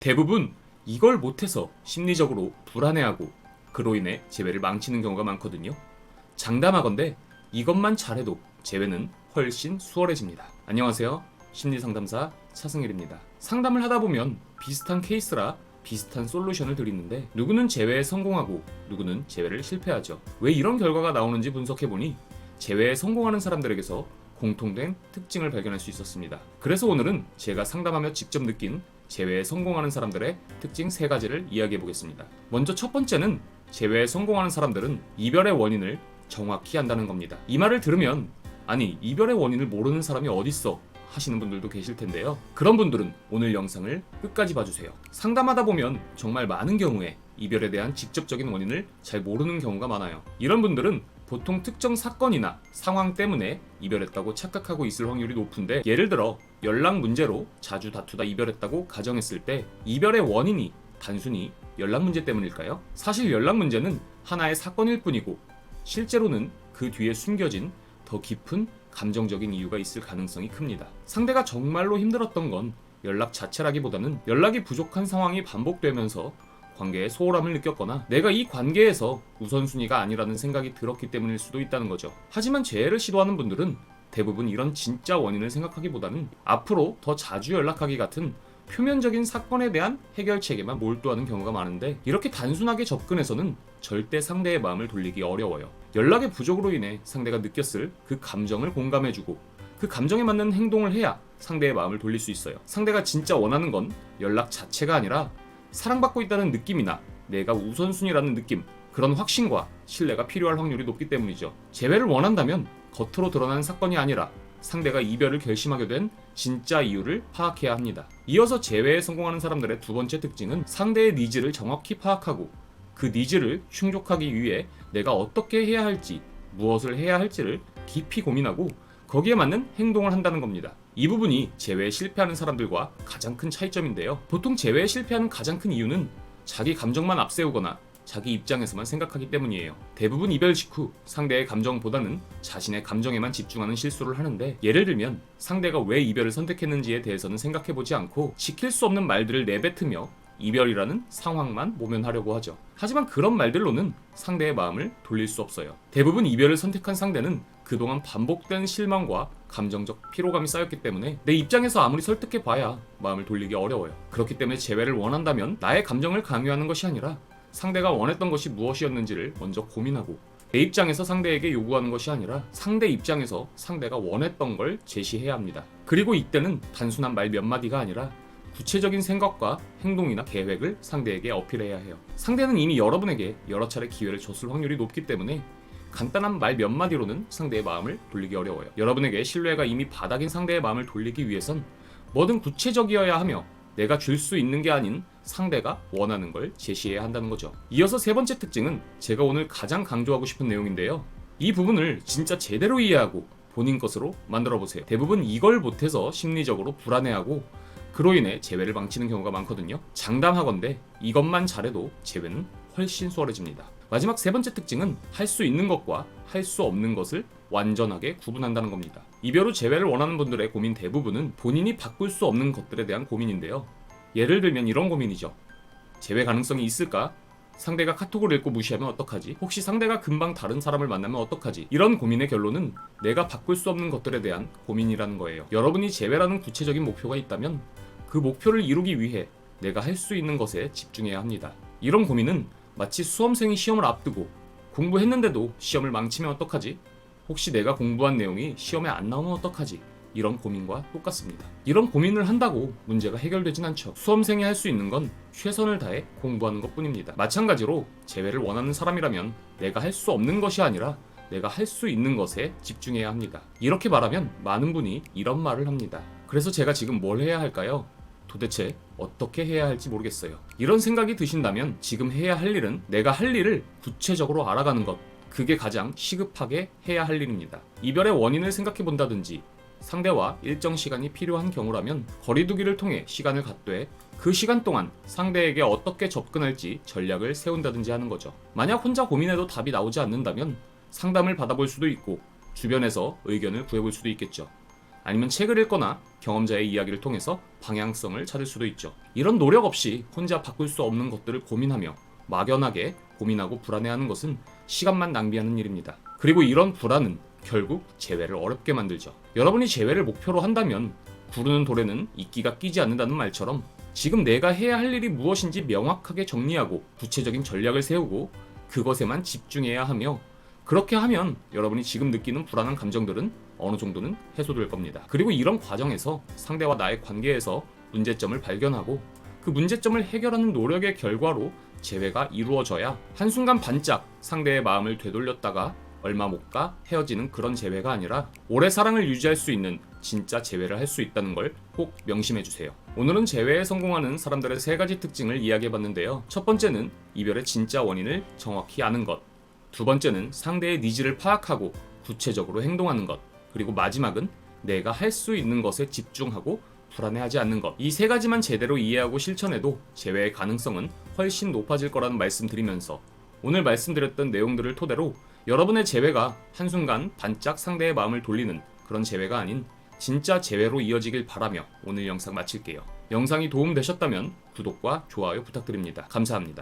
대부분 이걸 못해서 심리적으로 불안해하고 그로 인해 재회를 망치는 경우가 많거든요. 장담하건대 이것만 잘해도 재회는 훨씬 수월해집니다. 안녕하세요. 심리상담사 차승일입니다. 상담을 하다 보면 비슷한 케이스라 비슷한 솔루션을 드리는데 누구는 재회에 성공하고 누구는 재회를 실패하죠. 왜 이런 결과가 나오는지 분석해보니 재회에 성공하는 사람들에게서 공통된 특징을 발견할 수 있었습니다. 그래서 오늘은 제가 상담하며 직접 느낀 재회에 성공하는 사람들의 특징 3가지를 이야기해보겠습니다. 먼저 첫 번째는 재회에 성공하는 사람들은 이별의 원인을 정확히 안다는 겁니다. 이 말을 들으면 아니 이별의 원인을 모르는 사람이 어딨어 하시는 분들도 계실 텐데요. 그런 분들은 오늘 영상을 끝까지 봐주세요. 상담하다 보면 정말 많은 경우에 이별에 대한 직접적인 원인을 잘 모르는 경우가 많아요. 이런 분들은 보통 특정 사건이나 상황 때문에 이별했다고 착각하고 있을 확률이 높은데, 예를 들어 연락 문제로 자주 다투다 이별했다고 가정했을 때 이별의 원인이 단순히 연락 문제 때문일까요? 사실 연락 문제는 하나의 사건일 뿐이고 실제로는 그 뒤에 숨겨진 더 깊은 감정적인 이유가 있을 가능성이 큽니다. 상대가 정말로 힘들었던 건 연락 자체라기보다는 연락이 부족한 상황이 반복되면서 관계에 소홀함을 느꼈거나 내가 이 관계에서 우선순위가 아니라는 생각이 들었기 때문일 수도 있다는 거죠. 하지만 재회를 시도하는 분들은 대부분 이런 진짜 원인을 생각하기보다는 앞으로 더 자주 연락하기 같은 표면적인 사건에 대한 해결책에만 몰두하는 경우가 많은데, 이렇게 단순하게 접근해서는 절대 상대의 마음을 돌리기 어려워요. 연락의 부족으로 인해 상대가 느꼈을 그 감정을 공감해주고 그 감정에 맞는 행동을 해야 상대의 마음을 돌릴 수 있어요. 상대가 진짜 원하는 건 연락 자체가 아니라 사랑받고 있다는 느낌이나 내가 우선순위라는 느낌, 그런 확신과 신뢰가 필요할 확률이 높기 때문이죠. 재회를 원한다면 겉으로 드러난 사건이 아니라 상대가 이별을 결심하게 된 진짜 이유를 파악해야 합니다. 이어서 재회에 성공하는 사람들의 두 번째 특징은 상대의 니즈를 정확히 파악하고 그 니즈를 충족하기 위해 내가 어떻게 해야 할지, 무엇을 해야 할지를 깊이 고민하고 거기에 맞는 행동을 한다는 겁니다. 이 부분이 재회에 실패하는 사람들과 가장 큰 차이점인데요. 보통 재회에 실패하는 가장 큰 이유는 자기 감정만 앞세우거나 자기 입장에서만 생각하기 때문이에요. 대부분 이별 직후 상대의 감정보다는 자신의 감정에만 집중하는 실수를 하는데, 예를 들면 상대가 왜 이별을 선택했는지에 대해서는 생각해보지 않고 시킬 수 없는 말들을 내뱉으며 이별이라는 상황만 모면하려고 하죠. 하지만 그런 말들로는 상대의 마음을 돌릴 수 없어요. 대부분 이별을 선택한 상대는 그동안 반복된 실망과 감정적 피로감이 쌓였기 때문에 내 입장에서 아무리 설득해봐야 마음을 돌리기 어려워요. 그렇기 때문에 재회를 원한다면 나의 감정을 강요하는 것이 아니라 상대가 원했던 것이 무엇이었는지를 먼저 고민하고, 내 입장에서 상대에게 요구하는 것이 아니라 상대 입장에서 상대가 원했던 걸 제시해야 합니다. 그리고 이때는 단순한 말 몇 마디가 아니라 구체적인 생각과 행동이나 계획을 상대에게 어필해야 해요. 상대는 이미 여러분에게 여러 차례 기회를 줬을 확률이 높기 때문에 간단한 말 몇 마디로는 상대의 마음을 돌리기 어려워요. 여러분에게 신뢰가 이미 바닥인 상대의 마음을 돌리기 위해선 뭐든 구체적이어야 하며 내가 줄 수 있는 게 아닌 상대가 원하는 걸 제시해야 한다는 거죠. 이어서 세 번째 특징은 제가 오늘 가장 강조하고 싶은 내용인데요. 이 부분을 진짜 제대로 이해하고 본인 것으로 만들어 보세요. 대부분 이걸 못해서 심리적으로 불안해하고 그로 인해 재회를 망치는 경우가 많거든요. 장담하건대 이것만 잘해도 재회는 훨씬 수월해집니다. 마지막 세 번째 특징은 할 수 있는 것과 할 수 없는 것을 완전하게 구분한다는 겁니다. 이별 후 재회를 원하는 분들의 고민 대부분은 본인이 바꿀 수 없는 것들에 대한 고민인데요. 예를 들면 이런 고민이죠. 재회 가능성이 있을까? 상대가 카톡을 읽고 무시하면 어떡하지? 혹시 상대가 금방 다른 사람을 만나면 어떡하지? 이런 고민의 결론은 내가 바꿀 수 없는 것들에 대한 고민이라는 거예요. 여러분이 재회라는 구체적인 목표가 있다면 그 목표를 이루기 위해 내가 할 수 있는 것에 집중해야 합니다. 이런 고민은 마치 수험생이 시험을 앞두고 공부했는데도 시험을 망치면 어떡하지? 혹시 내가 공부한 내용이 시험에 안 나오면 어떡하지? 이런 고민과 똑같습니다. 이런 고민을 한다고 문제가 해결되진 않죠. 수험생이 할 수 있는 건 최선을 다해 공부하는 것뿐입니다. 마찬가지로 재회를 원하는 사람이라면 내가 할 수 없는 것이 아니라 내가 할 수 있는 것에 집중해야 합니다. 이렇게 말하면 많은 분이 이런 말을 합니다. 그래서 제가 지금 뭘 해야 할까요? 도대체 어떻게 해야 할지 모르겠어요. 이런 생각이 드신다면 지금 해야 할 일은 내가 할 일을 구체적으로 알아가는 것, 그게 가장 시급하게 해야 할 일입니다. 이별의 원인을 생각해 본다든지 상대와 일정 시간이 필요한 경우라면 거리두기를 통해 시간을 갖되 그 시간 동안 상대에게 어떻게 접근할지 전략을 세운다든지 하는 거죠. 만약 혼자 고민해도 답이 나오지 않는다면 상담을 받아볼 수도 있고 주변에서 의견을 구해볼 수도 있겠죠. 아니면 책을 읽거나 경험자의 이야기를 통해서 방향성을 찾을 수도 있죠. 이런 노력 없이 혼자 바꿀 수 없는 것들을 고민하며 막연하게 고민하고 불안해하는 것은 시간만 낭비하는 일입니다. 그리고 이런 불안은 결국 재회를 어렵게 만들죠. 여러분이 재회를 목표로 한다면 구르는 돌에는 이끼가 끼지 않는다는 말처럼 지금 내가 해야 할 일이 무엇인지 명확하게 정리하고 구체적인 전략을 세우고 그것에만 집중해야 하며, 그렇게 하면 여러분이 지금 느끼는 불안한 감정들은 어느 정도는 해소될 겁니다. 그리고 이런 과정에서 상대와 나의 관계에서 문제점을 발견하고 그 문제점을 해결하는 노력의 결과로 재회가 이루어져야 한순간 반짝 상대의 마음을 되돌렸다가 얼마 못 가 헤어지는 그런 재회가 아니라 오래 사랑을 유지할 수 있는 진짜 재회를 할 수 있다는 걸 꼭 명심해 주세요. 오늘은 재회에 성공하는 사람들의 3가지 특징을 이야기해봤는데요. 첫 번째는 이별의 진짜 원인을 정확히 아는 것, 두 번째는 상대의 니즈를 파악하고 구체적으로 행동하는 것, 그리고 마지막은 내가 할 수 있는 것에 집중하고 불안해하지 않는 것. 이 3가지만 제대로 이해하고 실천해도 재회의 가능성은 훨씬 높아질 거라는 말씀드리면서 오늘 말씀드렸던 내용들을 토대로 여러분의 재회가 한순간 반짝 상대의 마음을 돌리는 그런 재회가 아닌 진짜 재회로 이어지길 바라며 오늘 영상 마칠게요. 영상이 도움되셨다면 구독과 좋아요 부탁드립니다. 감사합니다.